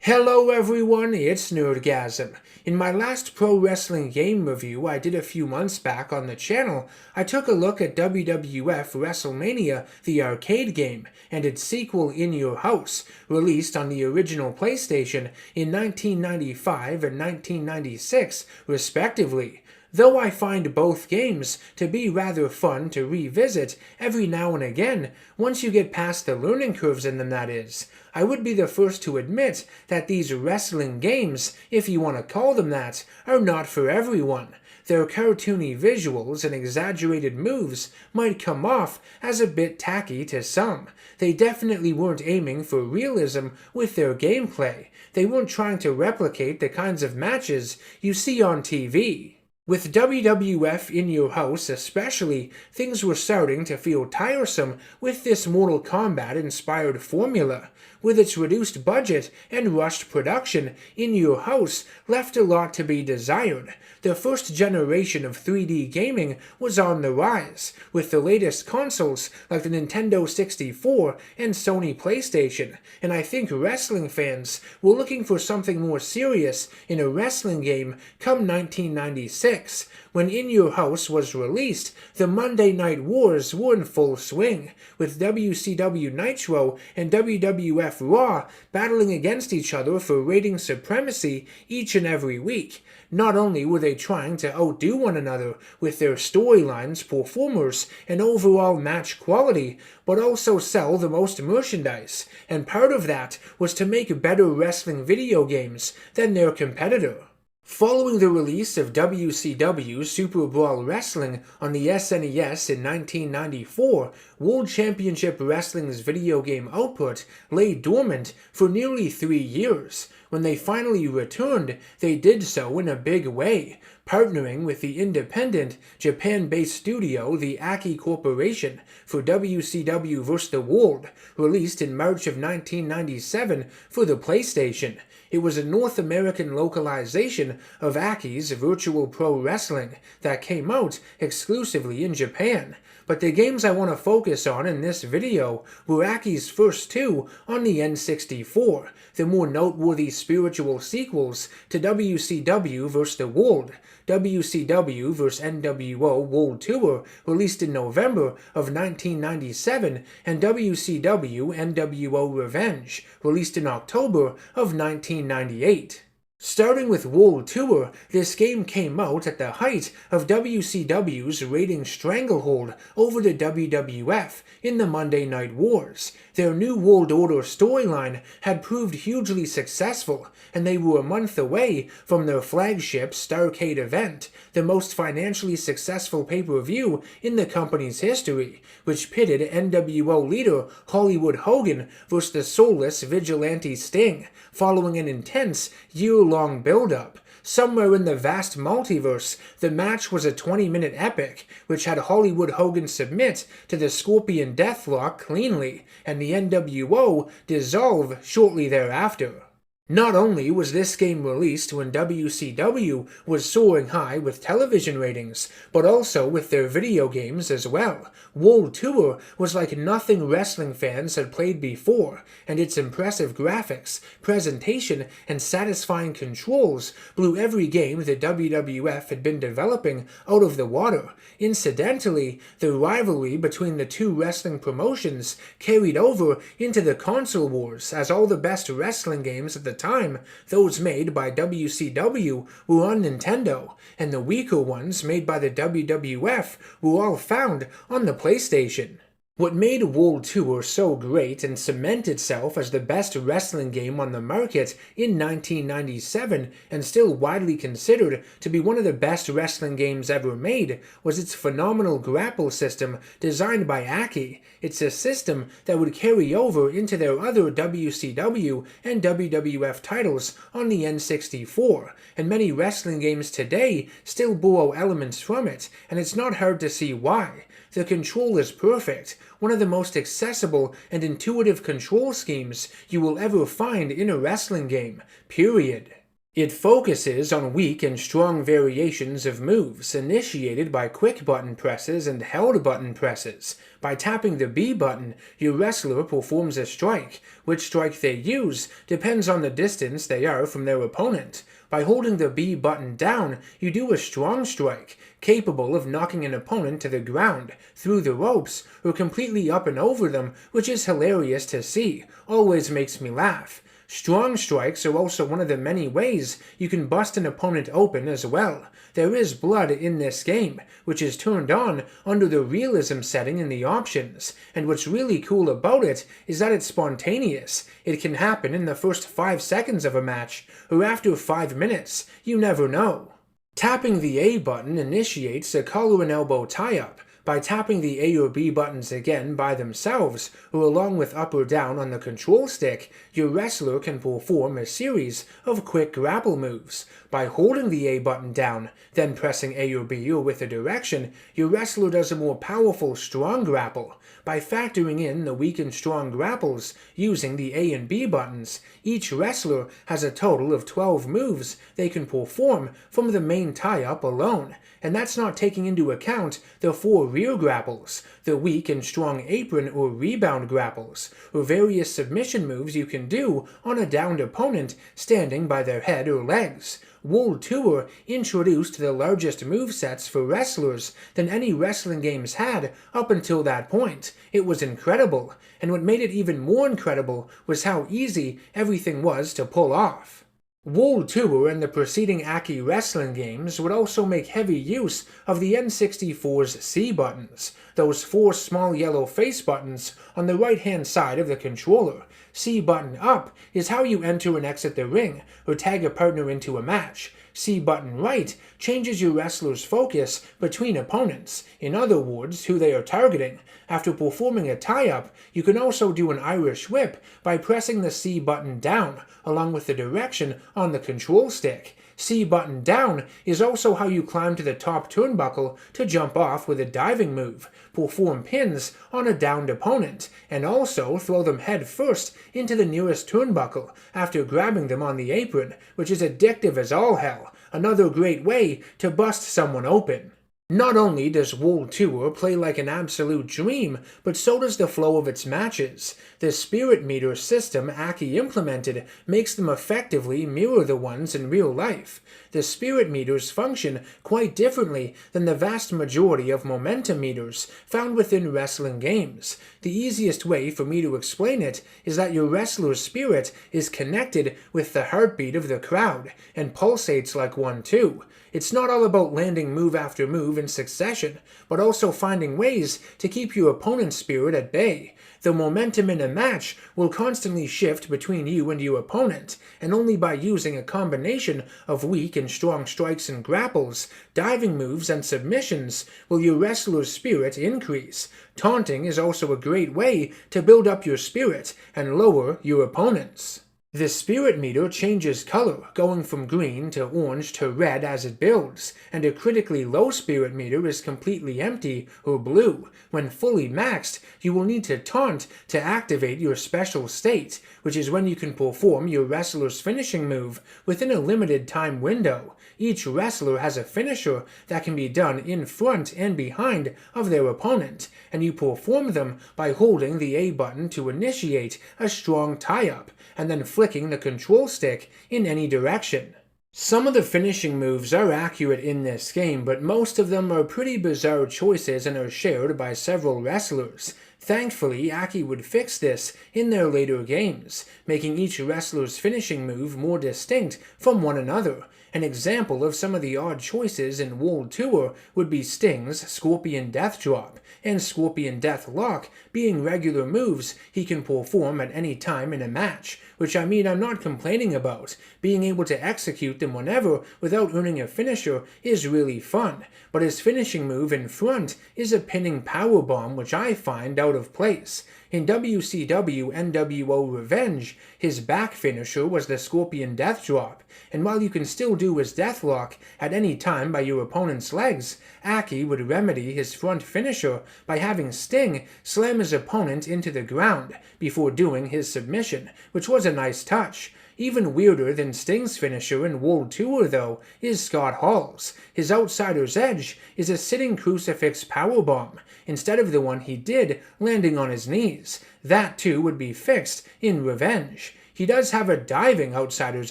Hello everyone, it's Nerdgasm. In my last pro wrestling game review I did a few months back on the channel, I took a look at WWF WrestleMania, the arcade game, and its sequel In Your House, released on the original PlayStation in 1995 and 1996, respectively. Though I find both games to be rather fun to revisit every now and again, once you get past the learning curves in them that is, I would be the first to admit that these wrestling games, if you want to call them that, are not for everyone. Their cartoony visuals and exaggerated moves might come off as a bit tacky to some. They definitely weren't aiming for realism with their gameplay. They weren't trying to replicate the kinds of matches you see on TV. With WWF In Your House especially, things were starting to feel tiresome with this Mortal Kombat-inspired formula. With its reduced budget and rushed production, In Your House left a lot to be desired. The first generation of 3D gaming was on the rise, with the latest consoles like the Nintendo 64 and Sony PlayStation, and I think wrestling fans were looking for something more serious in a wrestling game come 1996. When In Your House was released, the Monday Night Wars were in full swing, with WCW Nitro and WWF Raw battling against each other for rating supremacy each and every week. Not only were they trying to outdo one another with their storylines, performers, and overall match quality, but also sell the most merchandise, and part of that was to make better wrestling video games than their competitor. Following the release of WCW Super Brawl Wrestling on the SNES in 1994, World Championship Wrestling's video game output lay dormant for nearly 3 years. When they finally returned, they did so in a big way, partnering with the independent, Japan-based studio the Aki Corporation for WCW vs. the World, released in March of 1997 for the PlayStation. It was a North American localization of Aki's Virtual Pro Wrestling that came out exclusively in Japan. But the games I want to focus on in this video were Aki's first two on the N64, the more noteworthy spiritual sequels to WCW vs. the World, WCW vs. nWo World Tour, released in November of 1997, and WCW nWo Revenge, released in October of 1998. Starting with World Tour, this game came out at the height of WCW's rating stranglehold over the WWF in the Monday Night Wars. Their New World Order storyline had proved hugely successful, and they were a month away from their flagship Starrcade event, the most financially successful pay-per-view in the company's history, which pitted nWo leader Hollywood Hogan versus the soulless vigilante Sting, following an intense year-long build-up. Somewhere in the vast multiverse, the match was a 20-minute epic, which had Hollywood Hogan submit to the Scorpion Deathlock cleanly, and the nWo dissolve shortly thereafter. Not only was this game released when WCW was soaring high with television ratings, but also with their video games as well. World Tour was like nothing wrestling fans had played before, and its impressive graphics, presentation, and satisfying controls blew every game the WWF had been developing out of the water. Incidentally, the rivalry between the two wrestling promotions carried over into the console wars, as all the best wrestling games at the time, those made by WCW, were on Nintendo, and the weaker ones made by the WWF were all found on the PlayStation. What made World Tour so great and cement itself as the best wrestling game on the market in 1997 and still widely considered to be one of the best wrestling games ever made was its phenomenal grapple system designed by Aki. It's a system that would carry over into their other WCW and WWF titles on the N64, and many wrestling games today still borrow elements from it, and it's not hard to see why. The control is perfect, one of the most accessible and intuitive control schemes you will ever find in a wrestling game, period. It focuses on weak and strong variations of moves initiated by quick button presses and held button presses. By tapping the B button, your wrestler performs a strike. Which strike they use depends on the distance they are from their opponent. By holding the B button down, you do a strong strike, capable of knocking an opponent to the ground, through the ropes, or completely up and over them, which is hilarious to see. Always makes me laugh. Strong strikes are also one of the many ways you can bust an opponent open as well. There is blood in this game, which is turned on under the realism setting in the options, and what's really cool about it is that it's spontaneous. It can happen in the first 5 seconds of a match, or after 5 minutes, you never know. Tapping the A button initiates a collar and elbow tie-up. By tapping the A or B buttons again by themselves, or along with up or down on the control stick, your wrestler can perform a series of quick grapple moves. By holding the A button down, then pressing A or B or with a direction, your wrestler does a more powerful strong grapple. By factoring in the weak and strong grapples using the A and B buttons, each wrestler has a total of 12 moves they can perform from the main tie-up alone. And that's not taking into account the 4 rear grapples, the weak and strong apron or rebound grapples, or various submission moves you can do on a downed opponent standing by their head or legs. World Tour introduced the largest movesets for wrestlers than any wrestling games had up until that point. It was incredible, and what made it even more incredible was how easy everything was to pull off. World Tour and the preceding Aki wrestling games would also make heavy use of the N64's C buttons, those 4 small yellow face buttons on the right-hand side of the controller. C button up is how you enter and exit the ring, or tag a partner into a match. C button right changes your wrestler's focus between opponents, in other words, who they are targeting. After performing a tie-up, you can also do an Irish whip by pressing the C button down, along with the direction on the control stick. C button down is also how you climb to the top turnbuckle to jump off with a diving move, perform pins on a downed opponent, and also throw them head first into the nearest turnbuckle after grabbing them on the apron, which is addictive as all hell. Another great way to bust someone open. Not only does World Tour play like an absolute dream, but so does the flow of its matches. The spirit meter system Aki implemented makes them effectively mirror the ones in real life. The spirit meters function quite differently than the vast majority of momentum meters found within wrestling games. The easiest way for me to explain it is that your wrestler's spirit is connected with the heartbeat of the crowd, and pulsates like one too. It's not all about landing move after move in succession, but also finding ways to keep your opponent's spirit at bay. The momentum in a match will constantly shift between you and your opponent, and only by using a combination of weak and strong strikes and grapples, diving moves and submissions will your wrestler's spirit increase. Taunting is also a great way to build up your spirit and lower your opponent's. The spirit meter changes color, going from green to orange to red as it builds, and a critically low spirit meter is completely empty or blue. When fully maxed, you will need to taunt to activate your special state, which is when you can perform your wrestler's finishing move within a limited time window. Each wrestler has a finisher that can be done in front and behind of their opponent, and you perform them by holding the A button to initiate a strong tie-up, and then flicking the control stick in any direction. Some of the finishing moves are accurate in this game, but most of them are pretty bizarre choices and are shared by several wrestlers. Thankfully, Aki would fix this in their later games, making each wrestler's finishing move more distinct from one another. An example of some of the odd choices in World Tour would be Sting's Scorpion Death Drop and Scorpion Death Lock being regular moves he can perform at any time in a match, which I'm not complaining about. Being able to execute them whenever without earning a finisher is really fun, but his finishing move in front is a pinning powerbomb, which I find out of place. In WCW nWo Revenge, his back finisher was the Scorpion Death Drop, and while you can still do his Deathlock at any time by your opponent's legs, Aki would remedy his front finisher by having Sting slam his opponent into the ground before doing his submission, which was a nice touch. Even weirder than Sting's finisher in World Tour, though, is Scott Hall's. His outsider's edge is a sitting crucifix powerbomb, instead of the one he did landing on his knees. That, too, would be fixed in Revenge. He does have a diving outsider's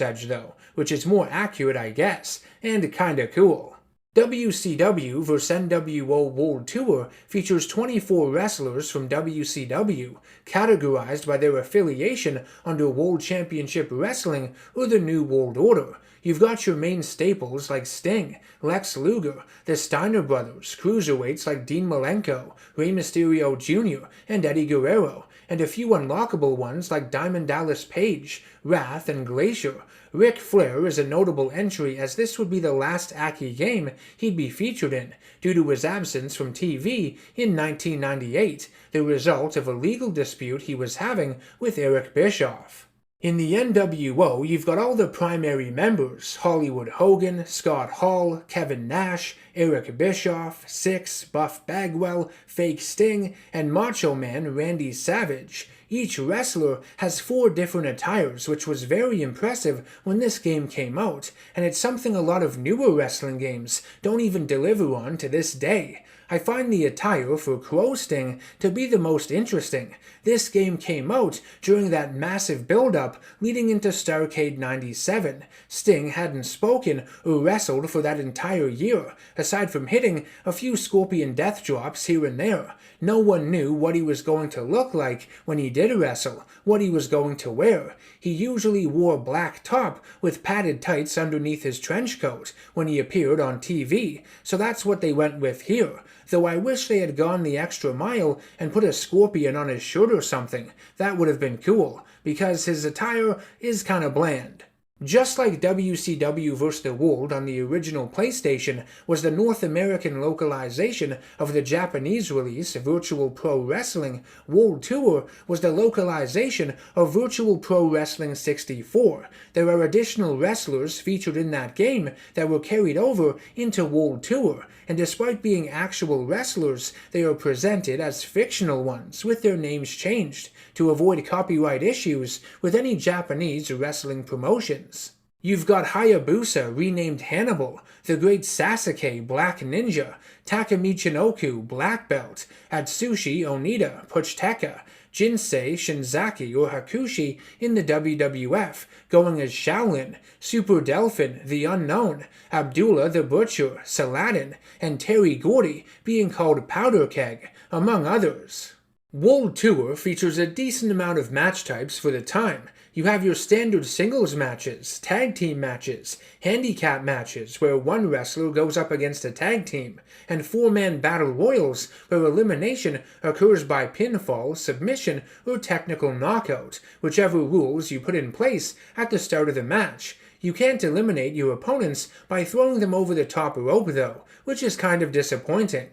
edge, though, which is more accurate, I guess, and kinda cool. WCW vs nWo World Tour features 24 wrestlers from WCW, categorized by their affiliation under World Championship Wrestling or the New World Order. You've got your main staples like Sting, Lex Luger, the Steiner Brothers, cruiserweights like Dean Malenko, Rey Mysterio Jr., and Eddie Guerrero, and a few unlockable ones like Diamond Dallas Page, Wrath, and Glacier. Ric Flair is a notable entry as this would be the last Aki game he'd be featured in, due to his absence from TV in 1998, the result of a legal dispute he was having with Eric Bischoff. In the nWo, you've got all the primary members: Hollywood Hogan, Scott Hall, Kevin Nash, Eric Bischoff, Syxx, Buff Bagwell, Fake Sting, and Macho Man Randy Savage. Each wrestler has 4 different attires, which was very impressive when this game came out, and it's something a lot of newer wrestling games don't even deliver on to this day. I find the attire for Crow Sting to be the most interesting. This game came out during that massive build-up leading into Starrcade 97. Sting hadn't spoken or wrestled for that entire year, aside from hitting a few Scorpion Death drops here and there. No one knew what he was going to look like when he did wrestle, what he was going to wear. He usually wore a black top with padded tights underneath his trench coat when he appeared on TV, so that's what they went with here. Though I wish they had gone the extra mile and put a scorpion on his shirt or something. That would have been cool, because his attire is kinda bland. Just like WCW vs. the World on the original PlayStation was the North American localization of the Japanese release, Virtual Pro Wrestling, World Tour was the localization of Virtual Pro Wrestling 64. There are additional wrestlers featured in that game that were carried over into World Tour, and despite being actual wrestlers, they are presented as fictional ones, with their names changed, to avoid copyright issues with any Japanese wrestling promotions. You've got Hayabusa, renamed Hannibal, the Great Sasuke, Black Ninja, Takumi Chinoku, Black Belt, Atsushi Onita, Puchteka, Jinsei Shinzaki or Hakushi in the WWF, going as Shaolin, Super Delphin, The Unknown, Abdullah the Butcher, Saladin, and Terry Gordy being called Powder Keg, among others. World Tour features a decent amount of match types for the time. You have your standard singles matches, tag team matches, handicap matches where one wrestler goes up against a tag team, and 4-man battle royals where elimination occurs by pinfall, submission, or technical knockout, whichever rules you put in place at the start of the match. You can't eliminate your opponents by throwing them over the top rope though, which is kind of disappointing.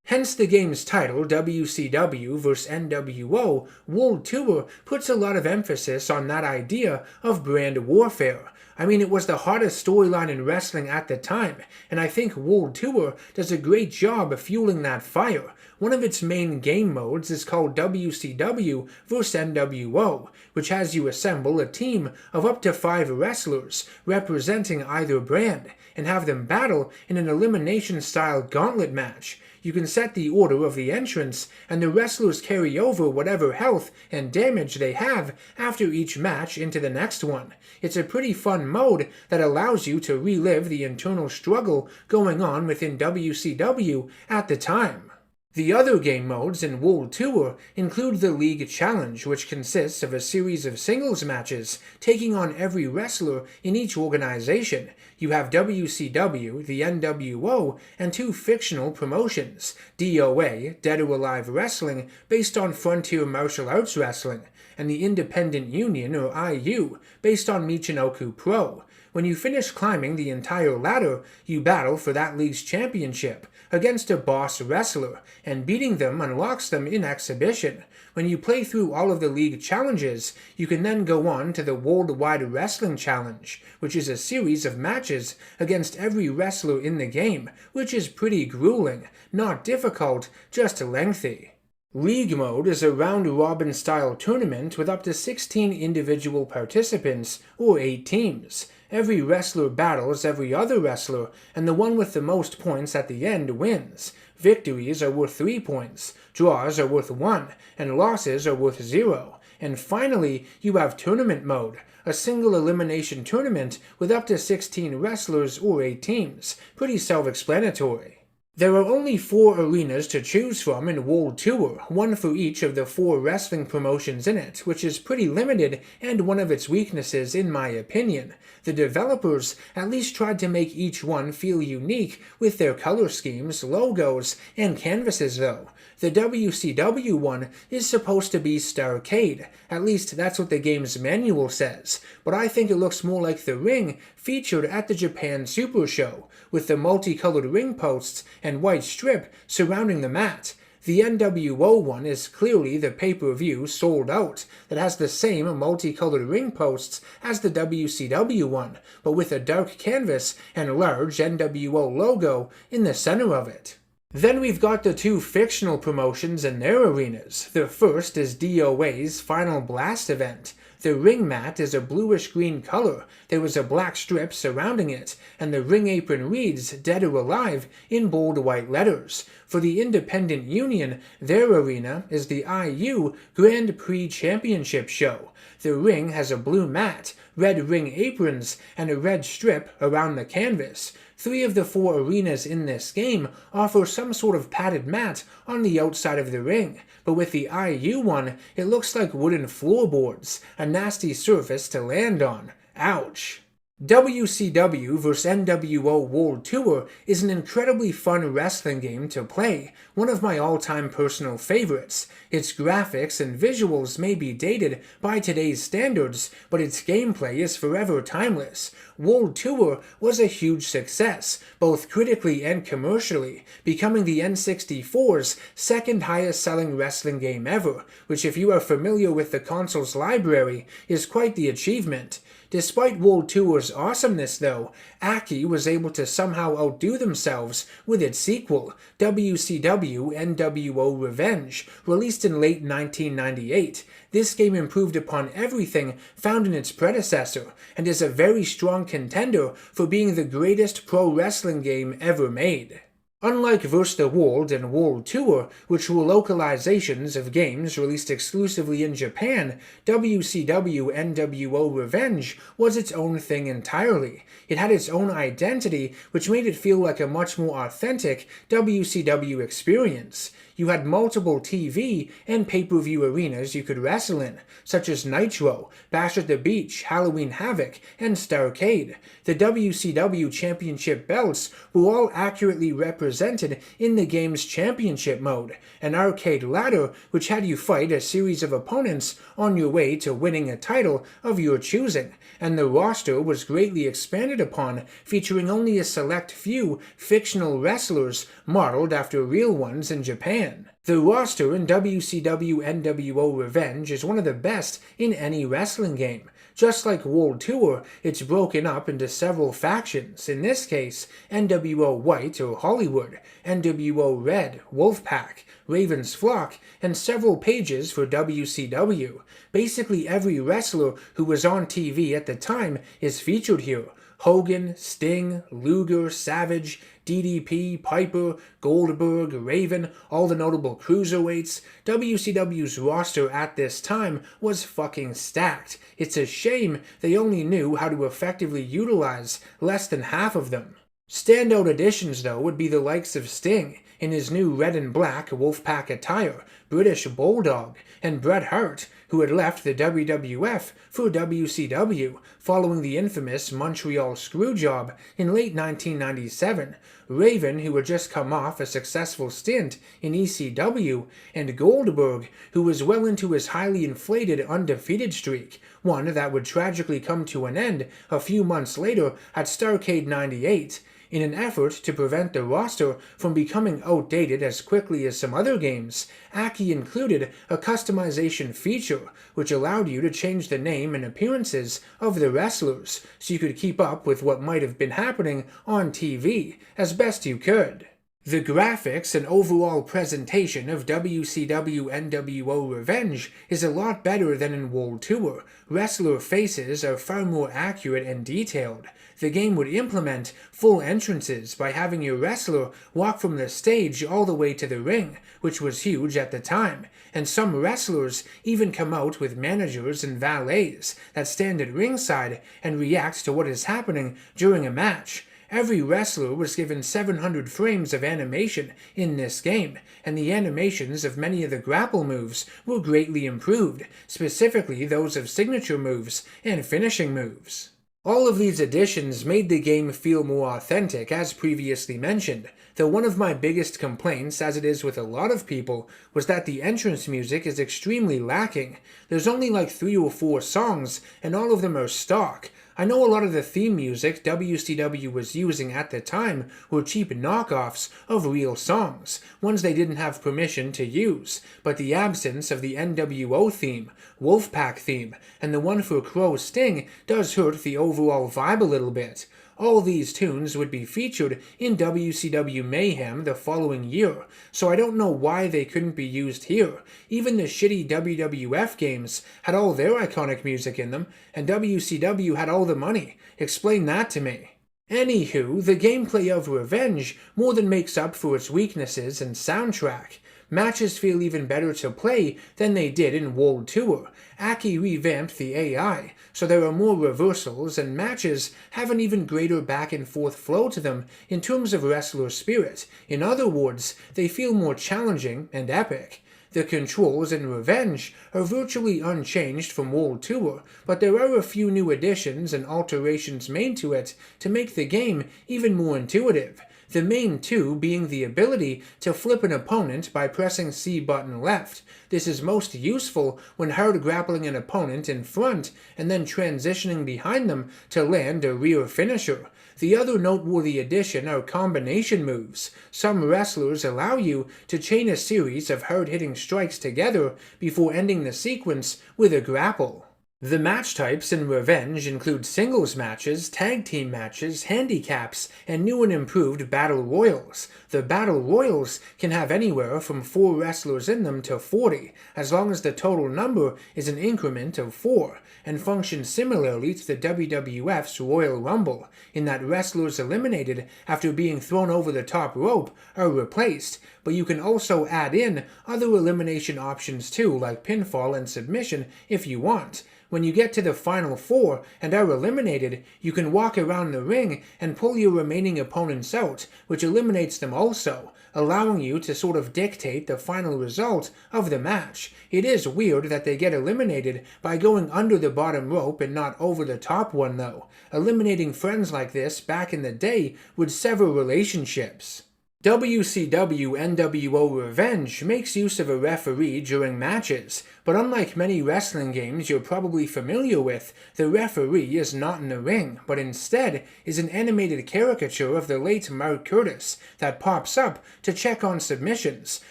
Hence the game's title, WCW vs. nWo, World Tour, puts a lot of emphasis on that idea of brand warfare. I mean, it was the hottest storyline in wrestling at the time, and I think World Tour does a great job of fueling that fire. One of its main game modes is called WCW vs. nWo, which has you assemble a team of up to 5 wrestlers representing either brand, and have them battle in an elimination-style gauntlet match. You can set the order of the entrance, and the wrestlers carry over whatever health and damage they have after each match into the next one. It's a pretty fun mode that allows you to relive the internal struggle going on within WCW at the time. The other game modes in World Tour include the League Challenge, which consists of a series of singles matches taking on every wrestler in each organization. You have WCW, the nWo, and 2 fictional promotions, DOA, Dead or Alive Wrestling, based on Frontier Martial Arts Wrestling, and the Independent Union, or IU, based on Michinoku Pro. When you finish climbing the entire ladder, you battle for that league's championship against a boss wrestler, and beating them unlocks them in exhibition. When you play through all of the league challenges, you can then go on to the Worldwide Wrestling Challenge, which is a series of matches against every wrestler in the game, which is pretty grueling, not difficult, just lengthy. League mode is a round-robin style tournament with up to 16 individual participants, or 8 teams. Every wrestler battles every other wrestler, and the one with the most points at the end wins. Victories are worth 3 points, draws are worth 1, and losses are worth 0. And finally, you have tournament mode, a single elimination tournament with up to 16 wrestlers or 8 teams. Pretty self-explanatory. There are only 4 arenas to choose from in World Tour, one for each of the 4 wrestling promotions in it, which is pretty limited and one of its weaknesses in my opinion. The developers at least tried to make each one feel unique with their color schemes, logos, and canvases though. The WCW one is supposed to be Starrcade, at least that's what the game's manual says, but I think it looks more like the ring featured at the Japan Super Show, with the multicolored ring posts and white strip surrounding the mat. The nWo one is clearly the pay-per-view sold out that has the same multicolored ring posts as the WCW one, but with a dark canvas and large nWo logo in the center of it. Then we've got the 2 fictional promotions and their arenas. The first is DOA's Final Blast event. The ring mat is a bluish-green color, there is a black strip surrounding it, and the ring apron reads "Dead or Alive" in bold white letters. For the Independent Union, their arena is the IU Grand Prix Championship Show. The ring has a blue mat, red ring aprons, and a red strip around the canvas. 3 of the 4 arenas in this game offer some sort of padded mat on the outside of the ring, but with the IU one, it looks like wooden floorboards, a nasty surface to land on. Ouch. WCW vs nWo World Tour is an incredibly fun wrestling game to play, one of my all-time personal favorites. Its graphics and visuals may be dated by today's standards, but its gameplay is forever timeless. World Tour was a huge success, both critically and commercially, becoming the N64's second highest selling wrestling game ever, which if you are familiar with the console's library, is quite the achievement. Despite World Tour's awesomeness though, Aki was able to somehow outdo themselves with its sequel, WCW nWo Revenge, released in late 1998. This game improved upon everything found in its predecessor, and is a very strong contender for being the greatest pro wrestling game ever made. Unlike Vs. the World and World Tour, which were localizations of games released exclusively in Japan, WCW nWo Revenge was its own thing entirely. It had its own identity, which made it feel like a much more authentic WCW experience. You had multiple TV and pay-per-view arenas you could wrestle in, such as Nitro, Bash at the Beach, Halloween Havoc, and Starrcade. The WCW Championship belts were all accurately represented in the game's championship mode, an arcade ladder which had you fight a series of opponents on your way to winning a title of your choosing, and the roster was greatly expanded upon, featuring only a select few fictional wrestlers modeled after real ones in Japan. The roster in WCW nWo Revenge is one of the best in any wrestling game. Just like World Tour, it's broken up into several factions, in this case, nWo White or Hollywood, nWo Red, Wolfpack, Raven's Flock, and several pages for WCW. Basically every wrestler who was on TV at the time is featured here. Hogan, Sting, Luger, Savage, DDP, Piper, Goldberg, Raven, all the notable cruiserweights. WCW's roster at this time was fucking stacked. It's a shame they only knew how to effectively utilize less than half of them. Standout additions, though, would be the likes of Sting, in his new red and black Wolfpack attire, British Bulldog, and Bret Hart, who had left the WWF for WCW following the infamous Montreal Screwjob in late 1997, Raven, who had just come off a successful stint in ECW, and Goldberg, who was well into his highly inflated undefeated streak, one that would tragically come to an end a few months later at Starrcade 98. In an effort to prevent the roster from becoming outdated as quickly as some other games, Aki included a customization feature which allowed you to change the name and appearances of the wrestlers so you could keep up with what might have been happening on TV as best you could. The graphics and overall presentation of WCW nWo Revenge is a lot better than in World Tour. Wrestler faces are far more accurate and detailed. The game would implement full entrances by having your wrestler walk from the stage all the way to the ring, which was huge at the time, and some wrestlers even come out with managers and valets that stand at ringside and react to what is happening during a match. Every wrestler was given 700 frames of animation in this game, and the animations of many of the grapple moves were greatly improved, specifically those of signature moves and finishing moves. All of these additions made the game feel more authentic, as previously mentioned, though one of my biggest complaints, as it is with a lot of people, was that the entrance music is extremely lacking. There's only like 3 or 4 songs, and all of them are stock. I know a lot of the theme music WCW was using at the time were cheap knockoffs of real songs, ones they didn't have permission to use, but the absence of the nWo theme, Wolfpack theme, and the one for Crow Sting does hurt the overall vibe a little bit. All these tunes would be featured in WCW Mayhem the following year, so I don't know why they couldn't be used here. Even the shitty WWF games had all their iconic music in them, and WCW had all the money. Explain that to me. Anywho, the gameplay of Revenge more than makes up for its weaknesses and soundtrack. Matches feel even better to play than they did in World Tour. Aki revamped the AI, so there are more reversals, and matches have an even greater back and forth flow to them in terms of wrestler spirit. In other words, they feel more challenging and epic. The controls in Revenge are virtually unchanged from World Tour, but there are a few new additions and alterations made to it to make the game even more intuitive. The main two being the ability to flip an opponent by pressing C button left. This is most useful when hard grappling an opponent in front and then transitioning behind them to land a rear finisher. The other noteworthy addition are combination moves. Some wrestlers allow you to chain a series of hard-hitting strikes together before ending the sequence with a grapple. The match types in Revenge include singles matches, tag team matches, handicaps, and new and improved battle royals. The battle royals can have anywhere from 4 wrestlers in them to 40, as long as the total number is an increment of 4, and function similarly to the WWF's Royal Rumble, in that wrestlers eliminated after being thrown over the top rope are replaced, but you can also add in other elimination options too, like pinfall and submission if you want. When you get to the final 4 and are eliminated, you can walk around the ring and pull your remaining opponents out, which eliminates them also, allowing you to sort of dictate the final result of the match. It is weird that they get eliminated by going under the bottom rope and not over the top one though. Eliminating friends like this back in the day would sever relationships. WCW nWo Revenge makes use of a referee during matches, but unlike many wrestling games you're probably familiar with, the referee is not in the ring, but instead is an animated caricature of the late Mark Curtis that pops up to check on submissions,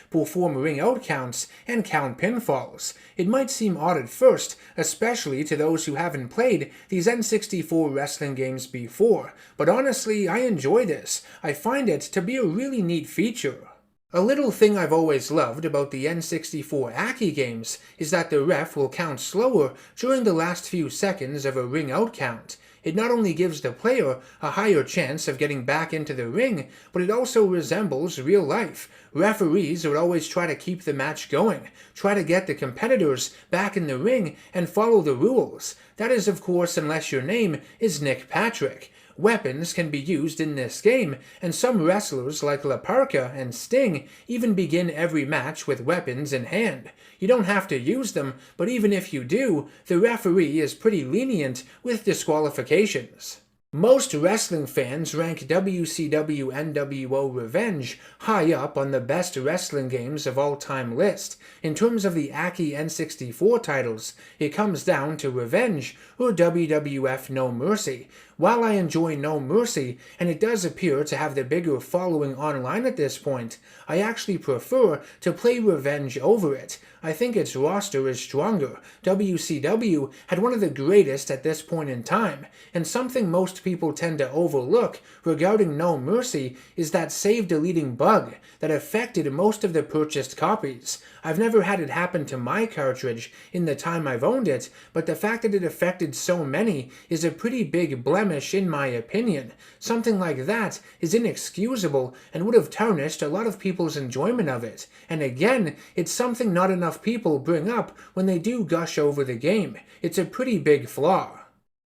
perform ring out counts, and count pinfalls. It might seem odd at first, especially to those who haven't played these N64 wrestling games before, but honestly I enjoy this. I find it to be a really neat feature. A little thing I've always loved about the N64 Aki games is that the ref will count slower during the last few seconds of a ring out count. It not only gives the player a higher chance of getting back into the ring, but it also resembles real life. Referees would always try to keep the match going, try to get the competitors back in the ring and follow the rules. That is, of course, unless your name is Nick Patrick. Weapons can be used in this game, and some wrestlers like La Parka and Sting even begin every match with weapons in hand. You don't have to use them, but even if you do, the referee is pretty lenient with disqualifications. Most wrestling fans rank WCW nWo Revenge high up on the best wrestling games of all time list. In terms of the Aki N64 titles, it comes down to Revenge or WWF No Mercy. While I enjoy No Mercy, and it does appear to have the bigger following online at this point, I actually prefer to play Revenge over it. I think its roster is stronger. WCW had one of the greatest at this point in time, and something most people tend to overlook regarding No Mercy is that save-deleting bug that affected most of the purchased copies. I've never had it happen to my cartridge in the time I've owned it, but the fact that it affected so many is a pretty big blemish in my opinion. Something like that is inexcusable and would have tarnished a lot of people's enjoyment of it. And again, it's something not enough people bring up when they do gush over the game. It's a pretty big flaw.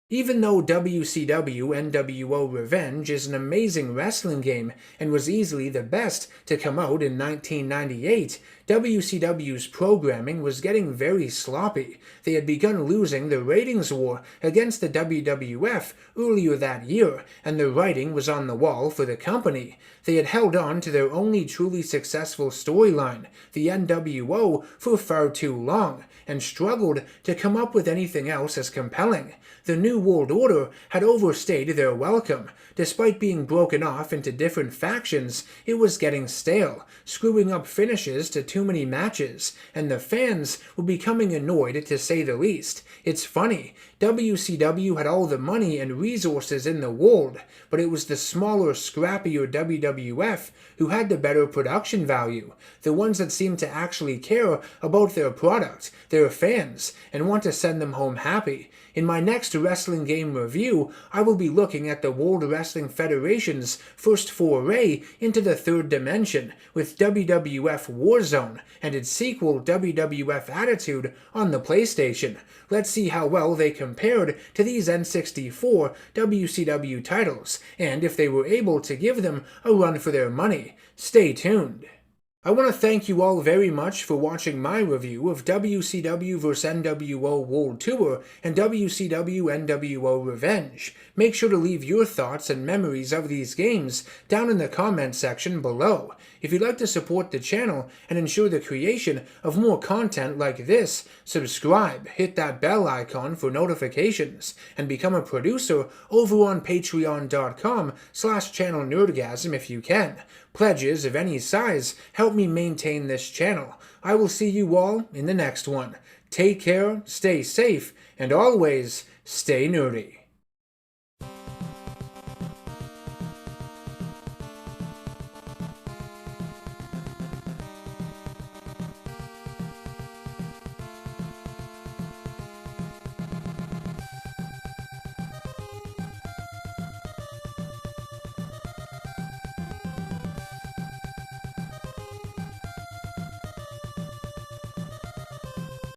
Even though WCW nWo Revenge is an amazing wrestling game and was easily the best to come out in 1998, WCW's programming was getting very sloppy. They had begun losing the ratings war against the WWF earlier that year, and the writing was on the wall for the company. They had held on to their only truly successful storyline, the nWo, for far too long, and struggled to come up with anything else as compelling. The New World Order had overstayed their welcome. Despite being broken off into different factions, it was getting stale, screwing up finishes to too many matches, and the fans were becoming annoyed to say the least. It's funny, WCW had all the money and resources in the world, but it was the smaller, scrappier WWF who had the better production value, the ones that seemed to actually care about their product, their fans, and want to send them home happy. In my next wrestling game review, I will be looking at the World Wrestling Federation's first foray into the third dimension with WWF Warzone and its sequel WWF Attitude on the PlayStation. Let's see how well they compared to these N64 WCW titles, and if they were able to give them a run for their money. Stay tuned. I want to thank you all very much for watching my review of WCW vs nWo World Tour and WCW nWo Revenge. Make sure to leave your thoughts and memories of these games down in the comment section below. If you'd like to support the channel and ensure the creation of more content like this, subscribe, hit that bell icon for notifications, and become a producer over on patreon.com/channelnerdgasm if you can. Pledges of any size help me maintain this channel. I will see you all in the next one. Take care, stay safe, and always stay nerdy.